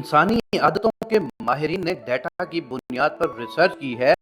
इंसानी आदतों के माहिरीन ने डेटा की बुनियाद पर रिसर्च की है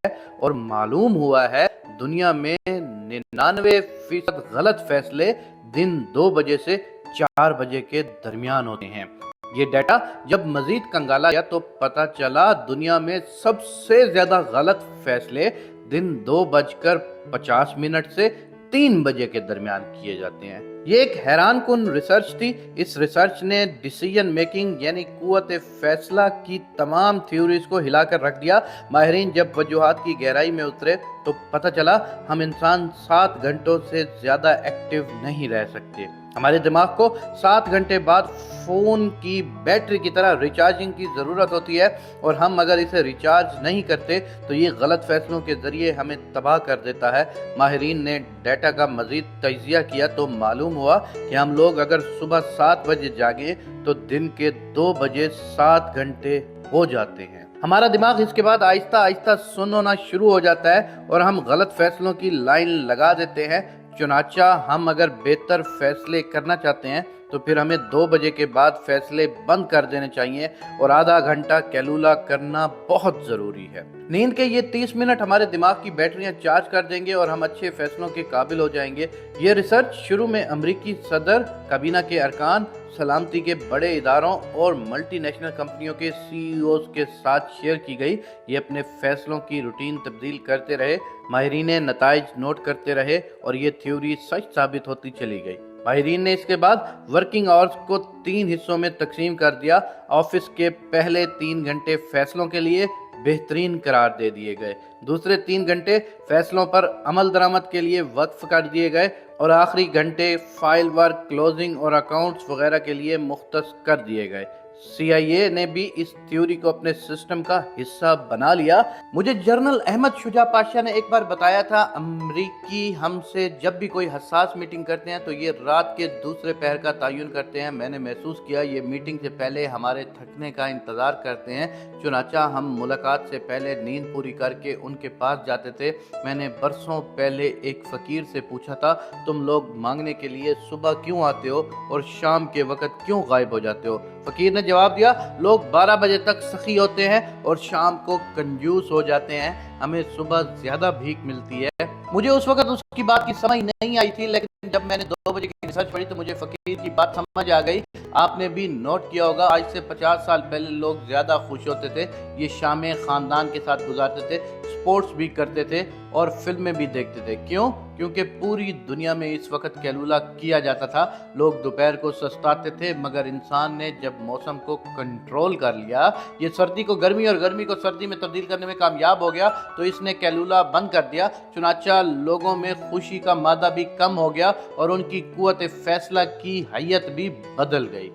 और मालूम हुआ है दुनिया में 99% गलत फैसले दिन 2 बजे से 4 बजे के दरमियान होते हैं। ये डाटा जब मजीद कंगाला गया तो पता चला दुनिया में सबसे ज्यादा गलत फैसले दिन 2:50 से 3 बजे के दरमियान किए जाते हैं। ये एक हैरान कुन रिसर्च थी। इस रिसर्च ने डिसीजन मेकिंग यानी कुव्वत फैसला की तमाम थ्योरीज को हिलाकर रख दिया। माहिरीन जब वजूहात की गहराई में उतरे तो पता चला हम इंसान 7 घंटों से ज्यादा एक्टिव नहीं रह सकते। हमारे दिमाग को 7 घंटे बाद फोन की बैटरी की तरह रिचार्जिंग की जरूरत होती है और हम अगर इसे रिचार्ज नहीं करते तो ये गलत फैसलों के जरिए हमें तबाह कर देता है। माहिरीन ने डाटा का मजीद तजिया किया तो मालूम हुआ कि हम लोग अगर सुबह 7 बजे जागे तो दिन के 2 बजे 7 घंटे हो जाते हैं। हमारा दिमाग इसके बाद आहिस्ता आहिस्ता सुन्न होना शुरू हो जाता है और हम गलत फैसलों की लाइन लगा देते हैं। चुनाचा हम अगर बेहतर फैसले करना चाहते हैं तो फिर हमें 2 बजे के बाद फैसले बंद कर देने चाहिए और आधा घंटा कैलूला करना बहुत ज़रूरी है। नींद के ये 30 मिनट हमारे दिमाग की बैटरियां चार्ज कर देंगे और हम अच्छे फैसलों के काबिल हो जाएंगे। ये रिसर्च शुरू में अमरीकी सदर, काबीना के अरकान, सलामती के बड़े इदारों और मल्टीनेशनल कंपनियों के सीईओज के साथ शेयर की गई। ये अपने फैसलों की रूटीन तब्दील करते रहे, माहिरीन नताइज नोट करते रहे और ये थ्योरी सच साबित होती चली गई। माहिरीन ने इसके बाद वर्किंग आवर्स को 3 हिस्सों में तकसीम कर दिया। ऑफिस के पहले 3 घंटे फैसलों के लिए बेहतरीन करार दे दिए गए, दूसरे 3 घंटे फैसलों पर अमल दरामद के लिए वक्फ कर दिए गए और आखिरी घंटे फाइल वर्क, क्लोजिंग और अकाउंट्स वगैरह के लिए मुख्तस कर दिए गए। CIA ने भी इस थ्योरी को अपने सिस्टम का हिस्सा बना लिया। मुझे जनरल अहमद शुजा पाशा ने एक बार बताया था, अमरीकी हमसे जब भी कोई हसास मीटिंग करते हैं तो ये रात के दूसरे पहर का तयन करते हैं। मैंने महसूस किया ये मीटिंग से पहले हमारे थकने का इंतज़ार करते हैं। चुनाचा हम मुलाकात से पहले नींद पूरी करके उनके पास जाते थे। मैंने बरसों पहले एक फ़कीर से पूछा था, तुम लोग मांगने के लिए सुबह क्यों आते हो और शाम के वक़्त क्यों गायब हो जाते हो? फ़कीर ने जवाब दिया, लोग 12 बजे तक सखी होते हैं और शाम को कंजूस हो जाते हैं, हमें सुबह ज्यादा भीख मिलती है। मुझे उस वक्त उसकी बात की समझ नहीं आई थी, लेकिन जब मैंने 2 बजे की रिसर्च पढ़ी तो मुझे फ़कीर की बात समझ आ गई। आपने भी नोट किया होगा, आज से 50 साल पहले लोग ज्यादा खुश होते थे, ये शामें खानदान के साथ गुजारते थे, स्पोर्ट्स भी करते थे और फिल्में भी देखते थे। क्यों? क्योंकि पूरी दुनिया में इस वक्त कैलूला किया जाता था। लोग दोपहर को सस्ताते थे, मगर इंसान ने जब मौसम को कंट्रोल कर लिया, ये सर्दी को गर्मी और गर्मी को सर्दी में तब्दील करने में कामयाब हो गया, तो इसने कैलूला बंद कर दिया। चुनाचा लोगों में खुशी का मादा भी कम हो गया और उनकी कुव्वत फैसला की हैयत भी बदल गई।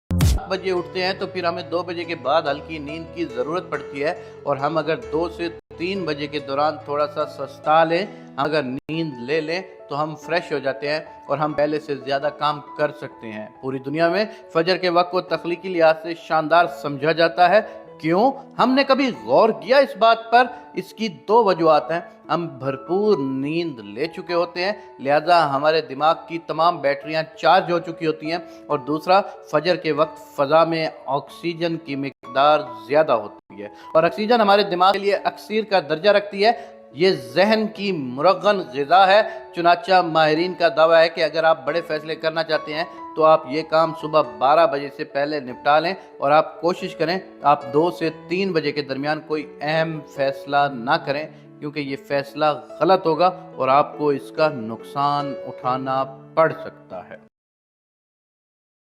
7 बजे उठते हैं तो फिर हमें 2 बजे के बाद हल्की नींद की ज़रूरत पड़ती है और हम अगर 2 से 3 बजे के दौरान थोड़ा सा सस्ता लें, अगर नींद ले लें तो हम फ्रेश हो जाते हैं और हम पहले से ज़्यादा काम कर सकते हैं। पूरी दुनिया में फजर के वक्त को तख्लीकी लिहाज से शानदार समझा जाता है। क्यों? हमने कभी गौर किया इस बात पर? इसकी 2 वजूहात हैं। हम भरपूर नींद ले चुके होते हैं, लिहाजा हमारे दिमाग की तमाम बैटरियां चार्ज हो चुकी होती हैं, और दूसरा, फजर के वक्त फ़ज़ा में ऑक्सीजन की मिकदार ज़्यादा होती है और ऑक्सीजन हमारे दिमाग के लिए अक्सीर का दर्जा रखती है। ये जहन की मुरगन ग़िज़ा है। चुनाचा माहिरीन का दावा है कि अगर आप बड़े फैसले करना चाहते हैं तो आप ये काम सुबह 12 बजे से पहले निपटा लें और आप कोशिश करें आप 2 से 3 बजे के दरमियान कोई अहम फैसला ना करें, क्योंकि ये फैसला गलत होगा और आपको इसका नुकसान उठाना पड़ सकता है।